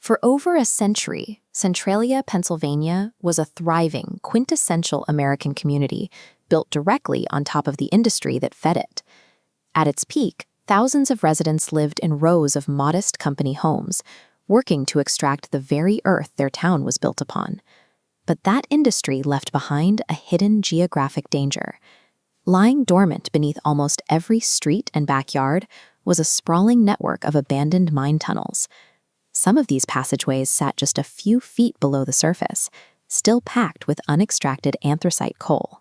For over a century, Centralia, Pennsylvania was a thriving, quintessential American community built directly on top of the industry that fed it. At its peak, thousands of residents lived in rows of modest company homes, working to extract the very earth their town was built upon. But that industry left behind a hidden geographic danger. Lying dormant beneath almost every street and backyard was a sprawling network of abandoned mine tunnels. Some of these passageways sat just a few feet below the surface, still packed with unextracted anthracite coal.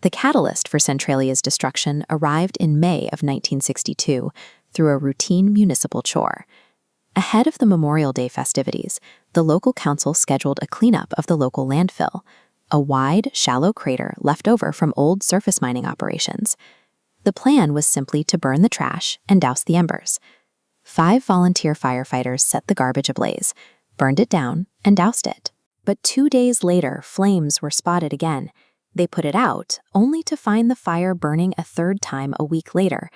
The catalyst for Centralia's destruction arrived in May of 1962 through a routine municipal chore. Ahead of the Memorial Day festivities, the local council scheduled a cleanup of the local landfill, a wide, shallow crater left over from old surface mining operations. The plan was simply to burn the trash and douse the embers. 5 volunteer firefighters set the garbage ablaze, burned it down, and doused it. But 2 days later, flames were spotted again. They put it out, only to find the fire burning a third time a week later.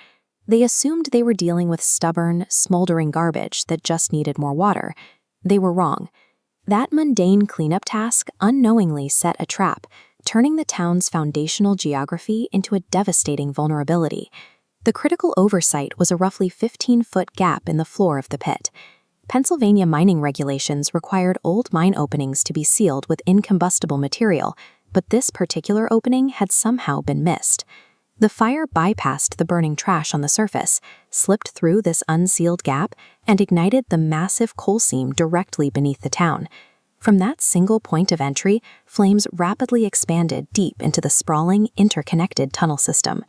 They assumed they were dealing with stubborn, smoldering garbage that just needed more water. They were wrong. That mundane cleanup task unknowingly set a trap, turning the town's foundational geography into a devastating vulnerability. The critical oversight was a roughly 15-foot gap in the floor of the pit. Pennsylvania mining regulations required old mine openings to be sealed with incombustible material, but this particular opening had somehow been missed. The fire bypassed the burning trash on the surface, slipped through this unsealed gap, and ignited the massive coal seam directly beneath the town. From that single point of entry, flames rapidly expanded deep into the sprawling, interconnected tunnel system.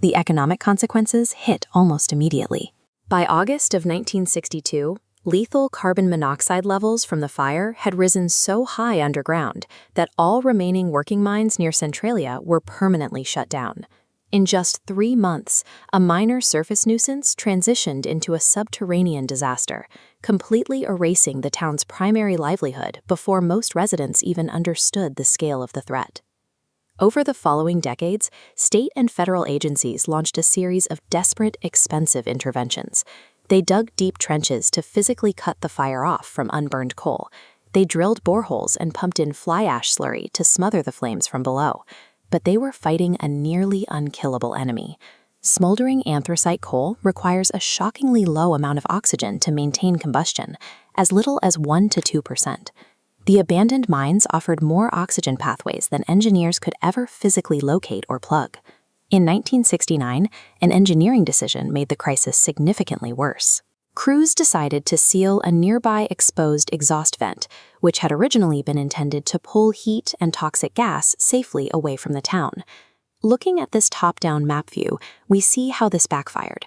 The economic consequences hit almost immediately. By August of 1962, lethal carbon monoxide levels from the fire had risen so high underground that all remaining working mines near Centralia were permanently shut down. In just 3 months, a minor surface nuisance transitioned into a subterranean disaster, completely erasing the town's primary livelihood before most residents even understood the scale of the threat. Over the following decades, state and federal agencies launched a series of desperate, expensive interventions. They dug deep trenches to physically cut the fire off from unburned coal. They drilled boreholes and pumped in fly ash slurry to smother the flames from below. But they were fighting a nearly unkillable enemy. Smoldering anthracite coal requires a shockingly low amount of oxygen to maintain combustion, as little as 1 to 2%. The abandoned mines offered more oxygen pathways than engineers could ever physically locate or plug. In 1969, an engineering decision made the crisis significantly worse. Crews decided to seal a nearby exposed exhaust vent, which had originally been intended to pull heat and toxic gas safely away from the town. Looking at this top-down map view, we see how this backfired.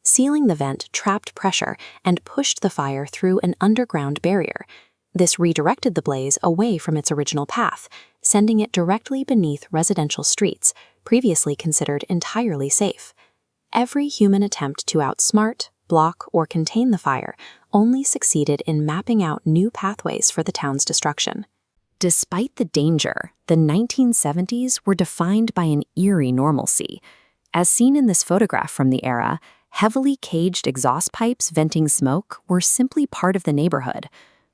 Sealing the vent trapped pressure and pushed the fire through an underground barrier. This redirected the blaze away from its original path, sending it directly beneath residential streets, previously considered entirely safe. Every human attempt to outsmart, block, or contain the fire only succeeded in mapping out new pathways for the town's destruction. Despite the danger, the 1970s were defined by an eerie normalcy. As seen in this photograph from the era, heavily caged exhaust pipes venting smoke were simply part of the neighborhood.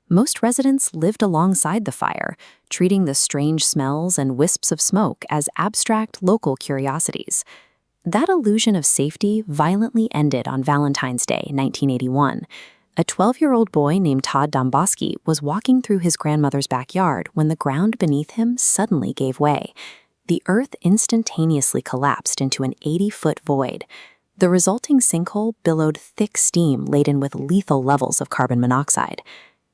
Most residents lived alongside the fire, treating the strange smells and wisps of smoke as abstract local curiosities. That illusion of safety violently ended on Valentine's Day, 1981. A 12-year-old boy named Todd Domboski was walking through his grandmother's backyard when the ground beneath him suddenly gave way. The earth instantaneously collapsed into an 80-foot void. The resulting sinkhole billowed thick steam laden with lethal levels of carbon monoxide.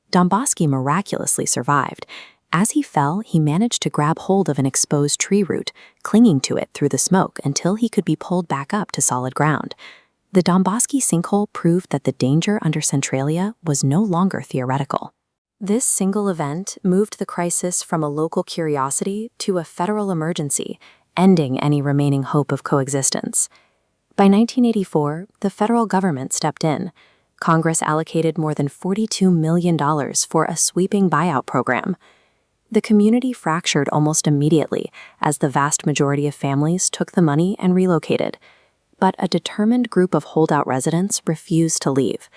Domboski miraculously survived. As he fell, he managed to grab hold of an exposed tree root, clinging to it through the smoke until he could be pulled back up to solid ground. The Domboski sinkhole proved that the danger under Centralia was no longer theoretical. This single event moved the crisis from a local curiosity to a federal emergency, ending any remaining hope of coexistence. By 1984, the federal government stepped in. Congress allocated more than $42 million for a sweeping buyout program. The community fractured almost immediately as the vast majority of families took the money and relocated. But a determined group of holdout residents refused to leave.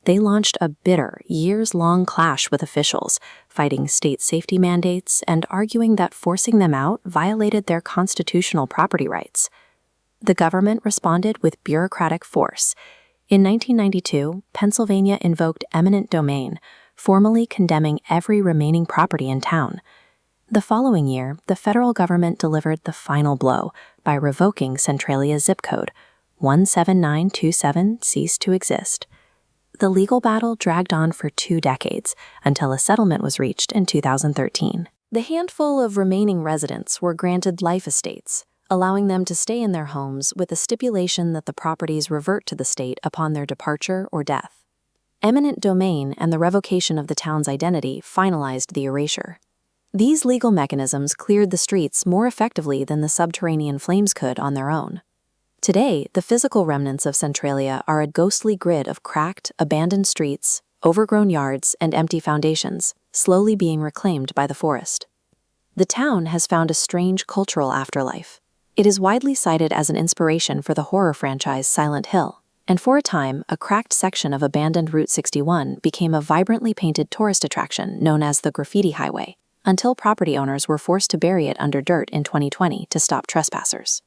They launched a bitter, years-long clash with officials, fighting state safety mandates and arguing that forcing them out violated their constitutional property rights. The government responded with bureaucratic force. In 1992, Pennsylvania invoked eminent domain, formally condemning every remaining property in town. The following year, the federal government delivered the final blow by revoking Centralia's zip code. 17927 ceased to exist. The legal battle dragged on for 2 decades until a settlement was reached in 2013. The handful of remaining residents were granted life estates, allowing them to stay in their homes with the stipulation that the properties revert to the state upon their departure or death. Eminent domain and the revocation of the town's identity finalized the erasure. These legal mechanisms cleared the streets more effectively than the subterranean flames could on their own. Today, the physical remnants of Centralia are a ghostly grid of cracked, abandoned streets, overgrown yards, and empty foundations, slowly being reclaimed by the forest. The town has found a strange cultural afterlife. It is widely cited as an inspiration for the horror franchise Silent Hill, and for a time, a cracked section of abandoned Route 61 became a vibrantly painted tourist attraction known as the Graffiti Highway, until property owners were forced to bury it under dirt in 2020 to stop trespassers.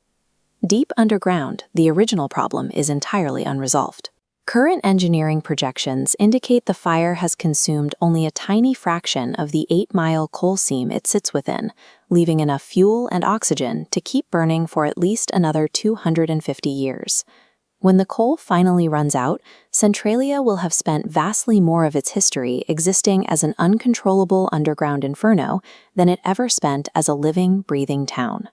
Deep underground, the original problem is entirely unresolved. Current engineering projections indicate the fire has consumed only a tiny fraction of the 8-mile coal seam it sits within, leaving enough fuel and oxygen to keep burning for at least another 250 years. When the coal finally runs out, Centralia will have spent vastly more of its history existing as an uncontrollable underground inferno than it ever spent as a living, breathing town.